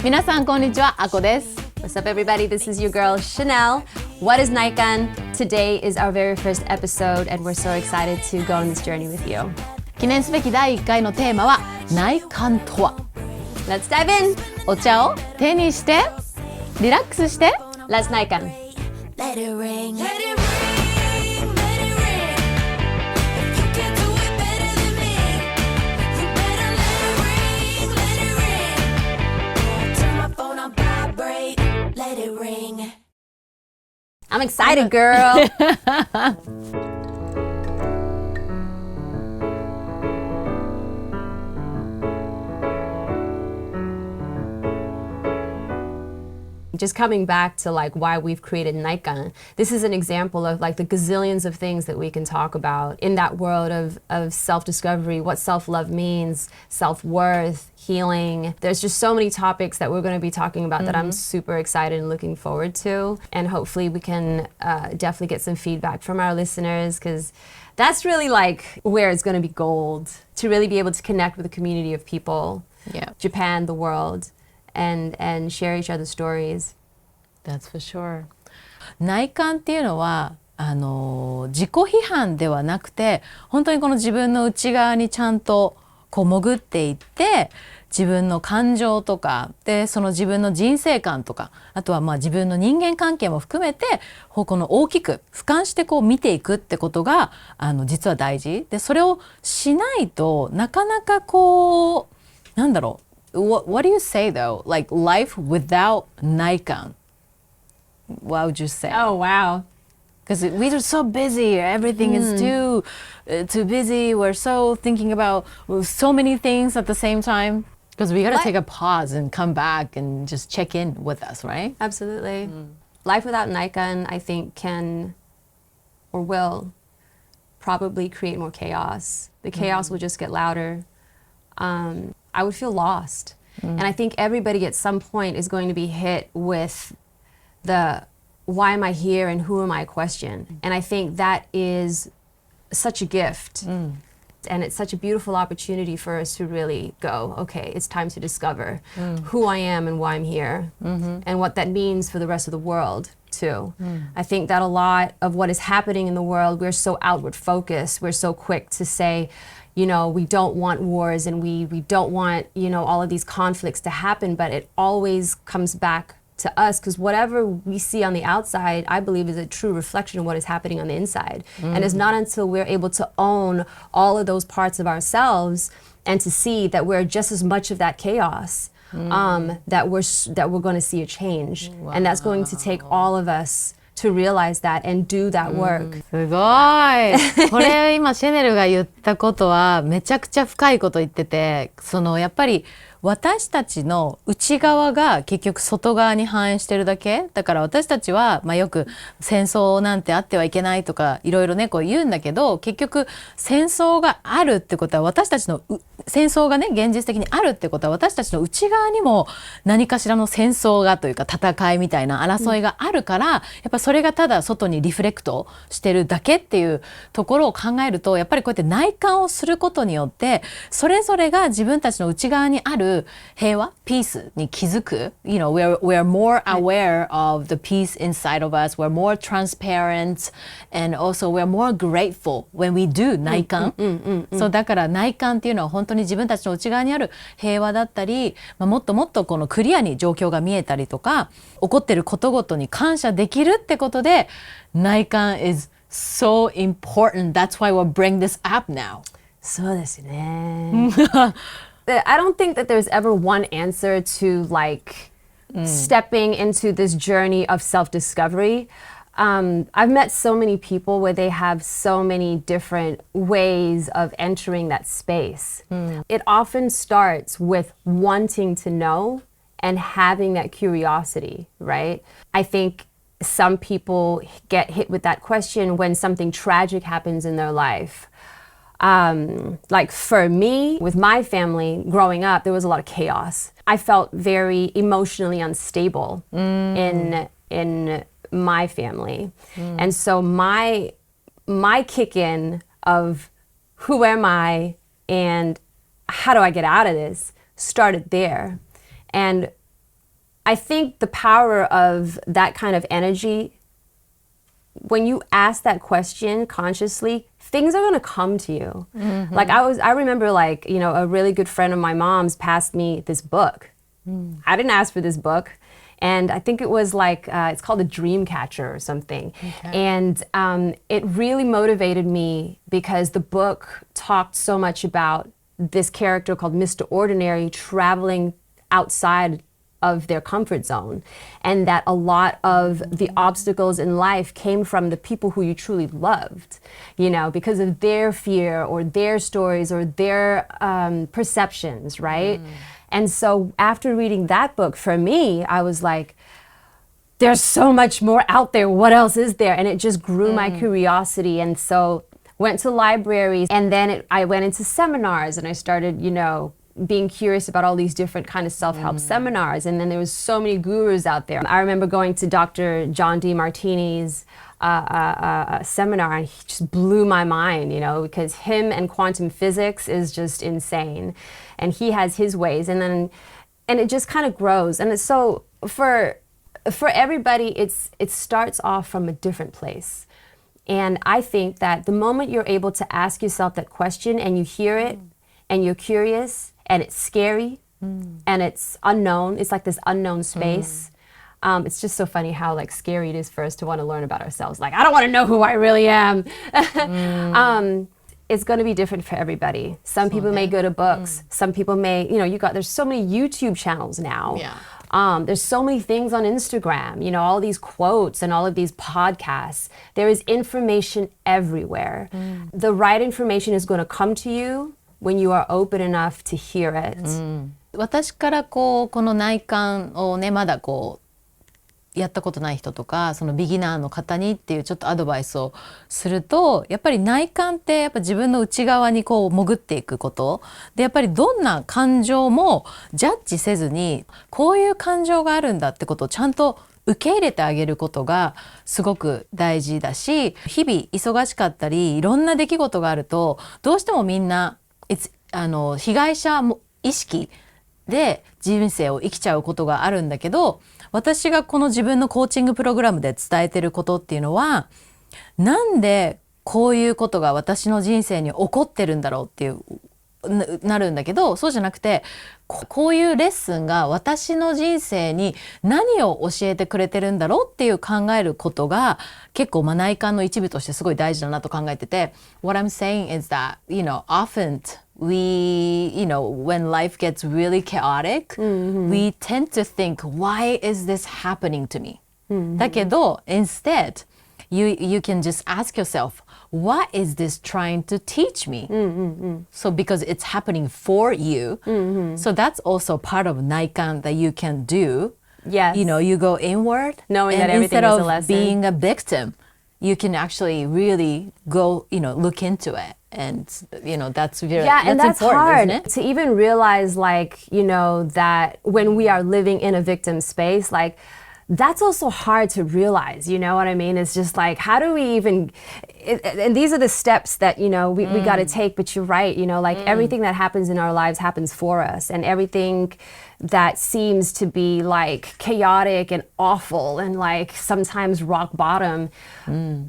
皆さんこんにちは、あこです。 What's up, everybody? This is your girl, Chanel. What is Naikan? Today is our very first episode, and we're so excited to go on this journey with you. 記念すべき第1回のテーマは内観とは。 Let's dive in! お茶を手にしてリラックスして Let's Naikan. Let it ring, let it ring, let it ring. If you can do it better than me, you better let it ring. Turn my phone on vibrate, let it ring. I'm excited, girl. Just coming back to like why we've created Naikan, this is an example of like the gazillions of things that we can talk about in that world of self-discovery, what self-love means, self-worth, healing. There's just so many topics that we're going to be talking about that I'm super excited and looking forward to. And hopefully we can definitely get some feedback from our listeners, because that's really like where it's going to be gold, to really be able to connect with a community of people, Japan, the world, and share each other's stories. That's for sure. 内観っていうのは自己批判ではなくて、本当にこの自分の内側にちゃんとこう潜っていって、自分の感情とかで、その自分の人生観とか、あとはまあ自分の人間関係も含めてこの大きく俯瞰してこう見ていくってことが実は大事で、それをしないとなかなかこうなんだろう、What do you say though? Like life without Naikan? What would you say? Oh, wow. Because we're so busy. Everything is too busy. We're so thinking about so many things at the same time. Because we got to take a pause and come back and just check in with us, right? Absolutely. Life without Naikan, I think, can or will probably create more chaos. The chaos will just get louder. I would feel lost. And I think everybody at some point is going to be hit with the why am I here and who am I question. And I think that is such a gift. And it's such a beautiful opportunity for us to really go, okay, it's time to discover who I am and why I'm here, and what that means for the rest of the world too. I think that a lot of what is happening in the world, we're so outward focused, we're so quick to say, you know, we don't want wars and we don't want, you know, all of these conflicts to happen, but it always comes back to us, because whatever we see on the outside, I believe, is a true reflection of what is happening on the inside. And it's not until we're able to own all of those parts of ourselves and to see that we're just as much of that chaos, that we're going to see a change. And that's going to take all of us to realize that and do that work. すごい。これ今シェネルが言ったことはめちゃくちゃ深いこと言ってて、やっぱり私たちの内側が結局外側に反映してるだけだから、私たちはよく戦争なんてあってはいけないとかいろいろねこう言うんだけど、結局戦争があるってことは私たちの戦争がね現実的にあるってことは私たちの内側にも何かしらの戦争がというか戦いみたいな争いがあるから、やっぱそれがただ外にリフレクトしてるだけっていうところを考えると、やっぱりこうやって内観をすることによってそれぞれが自分たちの内側にある平和、ピースに気づく。You know, we're more aware of the peace inside of us. We're more transparent, and also we're more grateful when we do 内観。そうだから内観っていうのは本当に自分たちの内側にある平和だったり、もっともっとこのクリアに状況が見えたりとか、起こってることごとに感謝できるってことで、内観 is so important. That's why we'll bring this up now. そうですね。I don't think that there's ever one answer to like stepping into this journey of self-discovery. I've met so many people where they have so many different ways of entering that space. It often starts with wanting to know and having that curiosity, right? I think some people get hit with that question when something tragic happens in their life. Like for me, with my family growing up, there was a lot of chaos. I felt very emotionally unstable in my family. And so my kick in of who am I and how do I get out of this started there. And I think the power of that kind of energy, when you ask that question consciously, things are going to come to you. Like I remember like, you know, a really good friend of my mom's passed me this book. I didn't ask for this book. And I think it was like, it's called a dream catcher or something. And it really motivated me because the book talked so much about this character called Mr. Ordinary traveling outside of their comfort zone, and that a lot of the obstacles in life came from the people who you truly loved, you know, because of their fear or their stories or their perceptions, right? And so after reading that book, for me, I was like, there's so much more out there. What else is there? And it just grew my curiosity. And so went to libraries, and then I went into seminars, and I started, you know, being curious about all these different kind of self-help seminars. And then there was so many gurus out there. I remember going to Dr. John D. Martini's seminar, and he just blew my mind, you know, because him and quantum physics is just insane. And he has his ways, and it just kind of grows. And it's so for everybody, it starts off from a different place. And I think that the moment you're able to ask yourself that question and you hear it and you're curious and it's scary and it's unknown, it's like this unknown space. It's just so funny how like scary it is for us to want to learn about ourselves. Like, I don't want to know who I really am. It's going to be different for everybody. Some people may go to books. Some people may, you know, there's so many YouTube channels now. There's so many things on Instagram, you know, all these quotes and all of these podcasts. There is information everywhere. The right information is going to come to you when you are open enough to hear it. 私からこの内観をね、まだやったことない人とか、そのビギナーの方にっていうちょっとアドバイスをすると、やっぱり内観ってやっぱ自分の内側に潜っていくことで、やっぱりどんな感情もジャッジせずに、こういう感情があるんだってことをちゃんと受け入れてあげることがすごく大事だし、日々忙しかったりいろんな出来事があると、どうしてもみんな被害者意識で人生を生きちゃうことがあるんだけど、私がこの自分のコーチングプログラムで伝えてることっていうのは、なんでこういうことが私の人生に起こってるんだろうっていうなるんだけど、そうじゃなくて、こういうレッスンが私の人生に何を教えてくれてるんだろうっていう考えることが結構内観の一部としてすごい大事だなと考えてて、 What I'm saying is that, you know, often we, you know, when life gets really chaotic, we tend to think, why is this happening to me? だけど instead you can just ask yourself, what is this trying to teach me? So because it's happening for you, so that's also part of Naikan that you can do. Yes. You know, you go inward, knowing and that everything instead is a of lesson. being a victim, you can actually really go, you know, look into it. And, you know, that's very, and that's important, hard isn't it? to even realize, like, you know, that when we are living in a victim space, like, that's also hard to realize, you know what I mean? It's just like, how do we even, and these are the steps that, you know, we got to take, but you're right, you know, like everything that happens in our lives happens for us, and everything that seems to be like chaotic and awful and like sometimes rock bottom,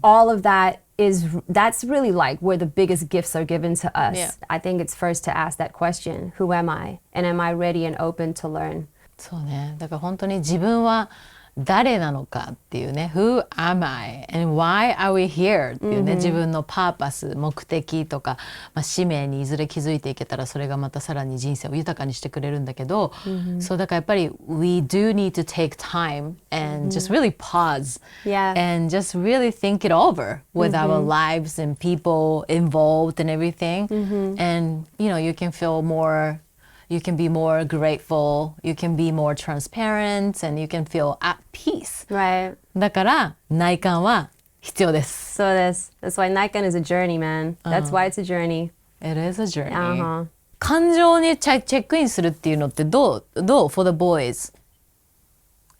all of that's really like where the biggest gifts are given to us. Yeah. I think it's first to ask that question, who am I? And am I ready and open to learn? そうね。だから本当に自分は誰なのかっていうね、 Who am I? And why are we here? っていうね、自分のパーパス、目的とか、使命にいずれ気づいていけたら、それがまたさらに人生を豊かにしてくれるんだけど、そうだからやっぱり We do need to take time and just really pause and just really think it over with our lives and people involved and everything. And, you know, you can feel more, you can be more grateful, you can be more transparent, and you can feel at peace. Right. だから内観は必要です。So that's why Naikan is a journey, man. That's why it's a journey. It is a journey. Uh-huh. 感情にチェックインするっていうのってどう for the boys?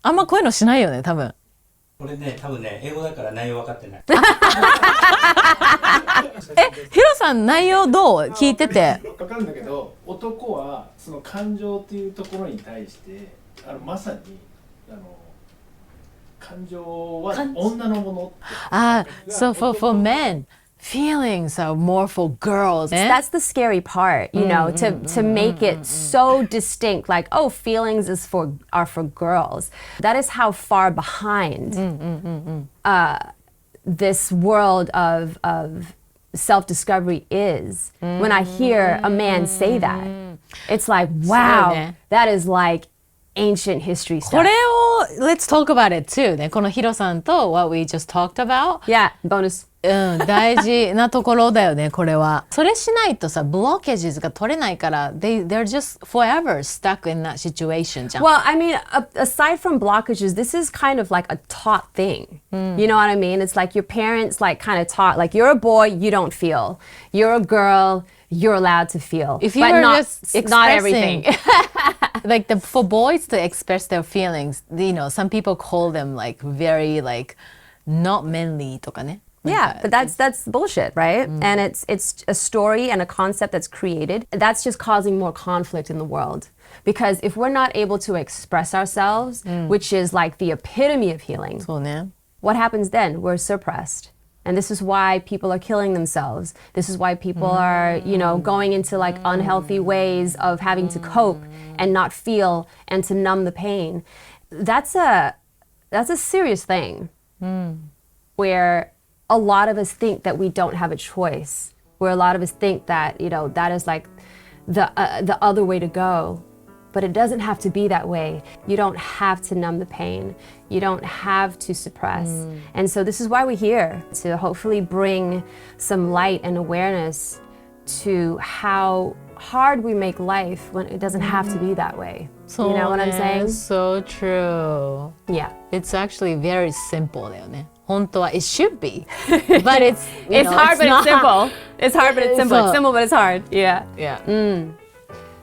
あんまこういうのしないよね、多分。俺ね、多分ね、英語だから内容分かってない。ヒロさん内容どう聞いてて。分かるんだけど、男はその感情っていうところに対してまさに感情は女のもの。So for men, feelings are more for girls. That's the scary part, you know, to make it so distinct, like, oh, feelings are for girls. That is how far behind this world of self-discovery is. When I hear a man say that, it's like, wow, that is like ancient history こ stuff. れを let's talk about it too ね。このヒロさんと what we just talked about Yeah, bonus. 大事なところだよねこれは。それしないとさ blockages が取れないから they're just forever stuck in that situation じゃん。 Well, I mean, aside from blockages, this is kind of like a taught thing. You know what I mean? It's like your parents like kind of taught, like you're a boy, you don't feel. You're a girl, you're allowed to feel. If you but were not, just not everything. like for boys to express their feelings, you know, some people call them like very like not manly とかね。 Yeah, but that's bullshit, right? And it's a story and a concept that's created. That's just causing more conflict in the world. Because if we're not able to express ourselves, which is like the epitome of healing, そうね。 what happens then? We're suppressed. And this is why people are killing themselves. This is why people are, you know, going into like unhealthy ways of having to cope and not feel and to numb the pain. That's a serious thing. Where a lot of us think that we don't have a choice. Where a lot of us think that, you know, that is like the other way to go. But it doesn't have to be that way. You don't have to numb the pain. You don't have to suppress. And so this is why we're here, to hopefully bring some light and awareness to how hard we make life when it doesn't have to be that way. You know what I'm saying? So true. Yeah. It's actually very simple だよね。本当は it should be. But it's you It's know, hard, but not. it's simple. It's hard, but it's simple. It's simple, but it's hard. Yeah. Yeah.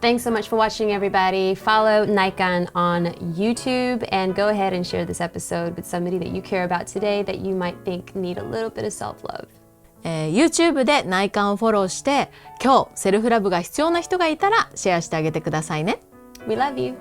Thanks so much for watching, everybody. Follow Naikan on YouTube and go ahead and share this episode with somebody that you care about today that you might think need a little bit of self-love. YouTube で内観をフォローして今日セルフラブが必要な人がいたらシェアしてあげてくださいね。 We love you.